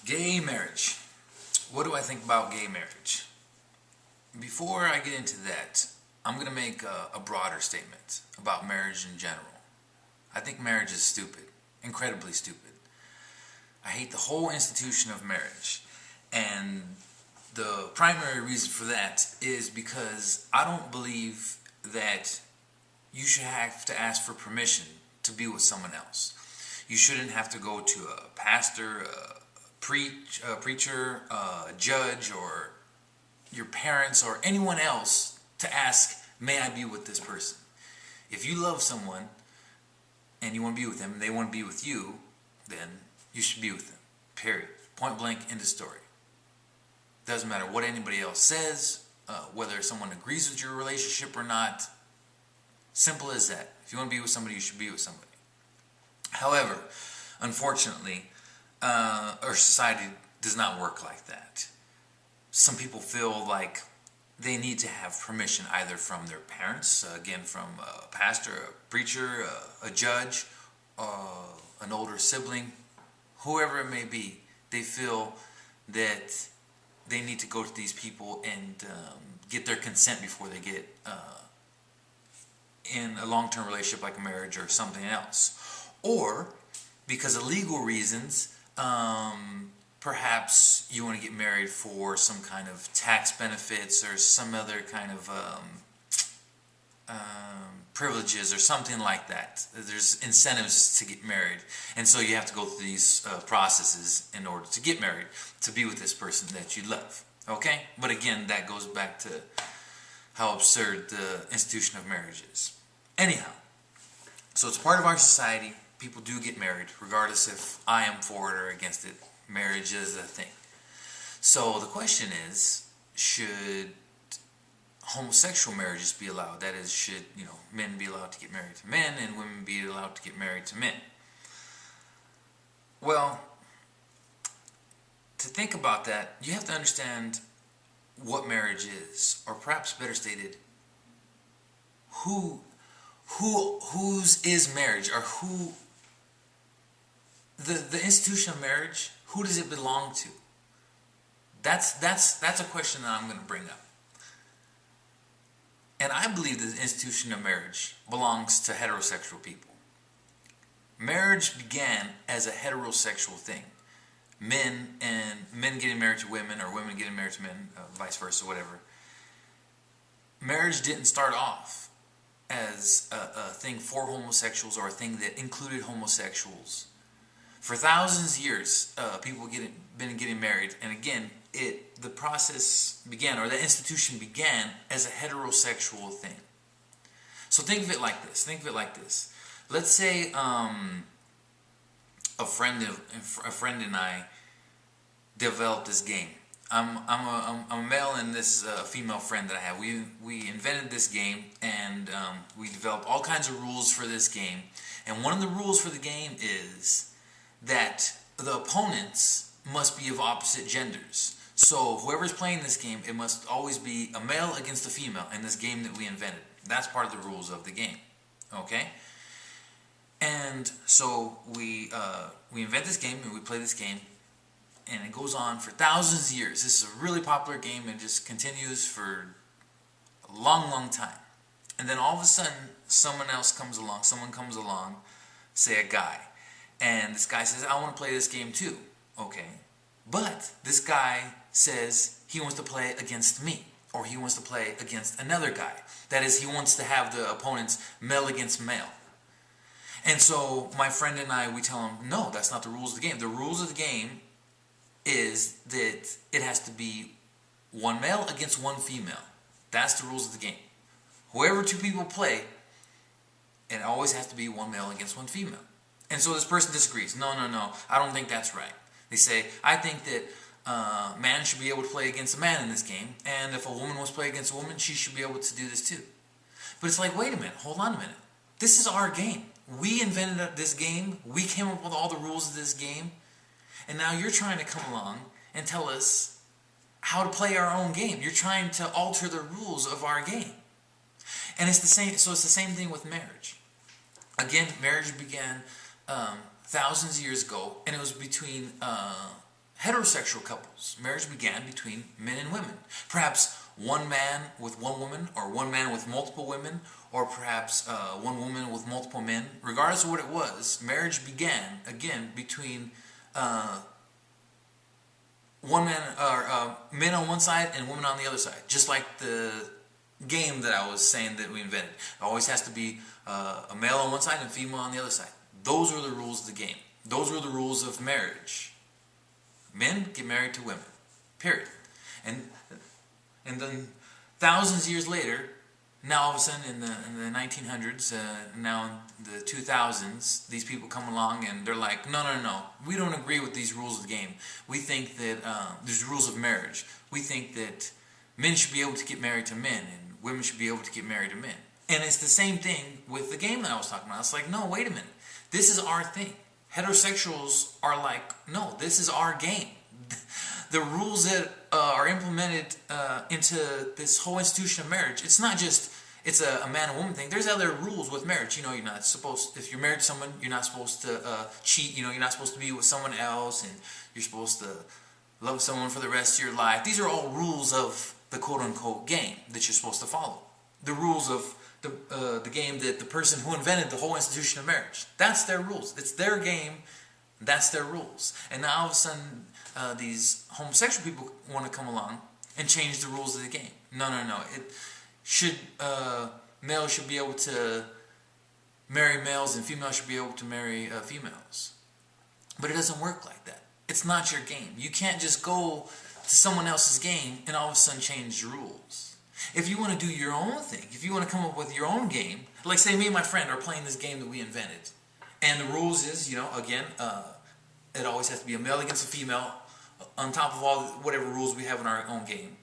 Gay marriage. What do I think about gay marriage? Before I get into that, I'm going to make a broader statement about marriage in general. I think marriage is stupid, incredibly stupid. I hate the whole institution of marriage. And the primary reason for that is because I don't believe that you should have to ask for permission to be with someone else. You shouldn't have to go to a pastor, a preacher, a judge, or your parents, or anyone else to ask, may I be with this person? If you love someone and you want to be with them and they want to be with you, then you should be with them. Period. Point blank, end of story. Doesn't matter what anybody else says, whether someone agrees with your relationship or not. Simple as that. If you want to be with somebody, you should be with somebody. However, unfortunately, our society does not work like that. Some people feel like they need to have permission either from their parents, again from a pastor, a preacher, a judge, an older sibling, whoever it may be. They feel that they need to go to these people and get their consent before they get in a long-term relationship like a marriage or something else. Or because of legal reasons, perhaps you want to get married for some kind of tax benefits or some other kind of privileges or something like that. There's incentives to get married, and so you have to go through these processes in order to get married, to be with this person that you love. Okay? But again, that goes back to how absurd the institution of marriage is. Anyhow, so it's part of our society. People do get married, regardless if I am for it or against it. Marriage is a thing. So the question is, should homosexual marriages be allowed? That is, should men be allowed to get married to men and women be allowed to get married to men? Well, to think about that, you have to understand what marriage is, or perhaps better stated, whose is marriage, or who the institution of marriage, who does it belong to? That's a question that I'm going to bring up. And I believe that the institution of marriage belongs to heterosexual people. Marriage began as a heterosexual thing. Men getting married to women, or women getting married to men, vice versa, whatever. Marriage didn't start off as a thing for homosexuals, or a thing that included homosexuals. For thousands of years, people been getting married, and again, the process began, or the institution began, as a heterosexual thing. So think of it like this. Let's say a friend and I developed this game. I'm a male, and this is a female friend that I have. We invented this game, and we developed all kinds of rules for this game. And one of the rules for the game is that the opponents must be of opposite genders. So whoever's playing this game, it must always be a male against a female in this game that we invented. That's part of the rules of the game. Okay? And so we invent this game, and we play this game, and it goes on for thousands of years. This is a really popular game, and it just continues for a long, long time. And then all of a sudden, someone comes along, say a guy. And this guy says, I want to play this game too. Okay. But this guy says he wants to play against me, or he wants to play against another guy. That is, he wants to have the opponents male against male. And so my friend and I, we tell him, no, that's not the rules of the game. The rules of the game is that it has to be one male against one female. That's the rules of the game. Whoever two people play, it always has to be one male against one female. And so this person disagrees. No, I don't think that's right. They say, I think that man should be able to play against a man in this game, and if a woman wants to play against a woman, she should be able to do this too. But it's like, wait a minute, hold on a minute. This is our game. We invented this game. We came up with all the rules of this game. And now you're trying to come along and tell us how to play our own game. You're trying to alter the rules of our game. And it's the same. So it's the same thing with marriage. Again, marriage began thousands of years ago, and it was between heterosexual couples. Marriage began between men and women. Perhaps one man with one woman, or one man with multiple women, or perhaps one woman with multiple men. Regardless of what it was, marriage began, again, between one man, or men on one side and women on the other side. Just like the game that I was saying that we invented. It always has to be a male on one side and a female on the other side. Those were the rules of the game. Those were the rules of marriage. Men get married to women. Period. And then thousands of years later, now all of a sudden in the 1900s, now in the 2000s, these people come along and they're like, no, we don't agree with these rules of the game. We think that there's rules of marriage. We think that men should be able to get married to men and women should be able to get married to men. And it's the same thing with the game that I was talking about. It's like, no, wait a minute. This is our thing. Heterosexuals are like, no, this is our game. The rules that are implemented into this whole institution of marriage, it's not just, it's a man and woman thing. There's other rules with marriage. You know, you're not supposed, if you're married to someone, you're not supposed to cheat. You know, you're not supposed to be with someone else, and you're supposed to love someone for the rest of your life. These are all rules of the quote-unquote game that you're supposed to follow. The rules of the game that the person who invented the whole institution of marriage, that's their rules. It's their game. That's their rules. And now all of a sudden, these homosexual people want to come along and change the rules of the game. No. It should males should be able to marry males and females should be able to marry females. But it doesn't work like that. It's not your game. You can't just go to someone else's game and all of a sudden change the rules. If you want to do your own thing, if you want to come up with your own game, like say me and my friend are playing this game that we invented, and the rules is, you know, again, it always has to be a male against a female on top of all whatever rules we have in our own game.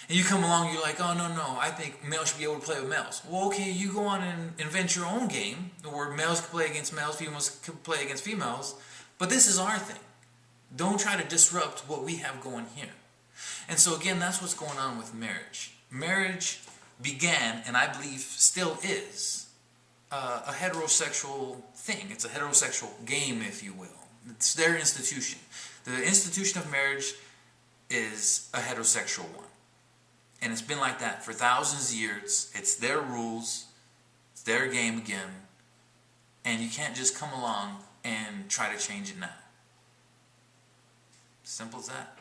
And you come along, you're like, oh, no, I think males should be able to play with males. Well, okay, you go on and invent your own game where males can play against males, females can play against females, but this is our thing. Don't try to disrupt what we have going here. And so again, that's what's going on with marriage. Marriage began, and I believe still is, a heterosexual thing. It's a heterosexual game, if you will. It's their institution. The institution of marriage is a heterosexual one. And it's been like that for thousands of years. It's their rules. It's their game again. And you can't just come along and try to change it now. Simple as that.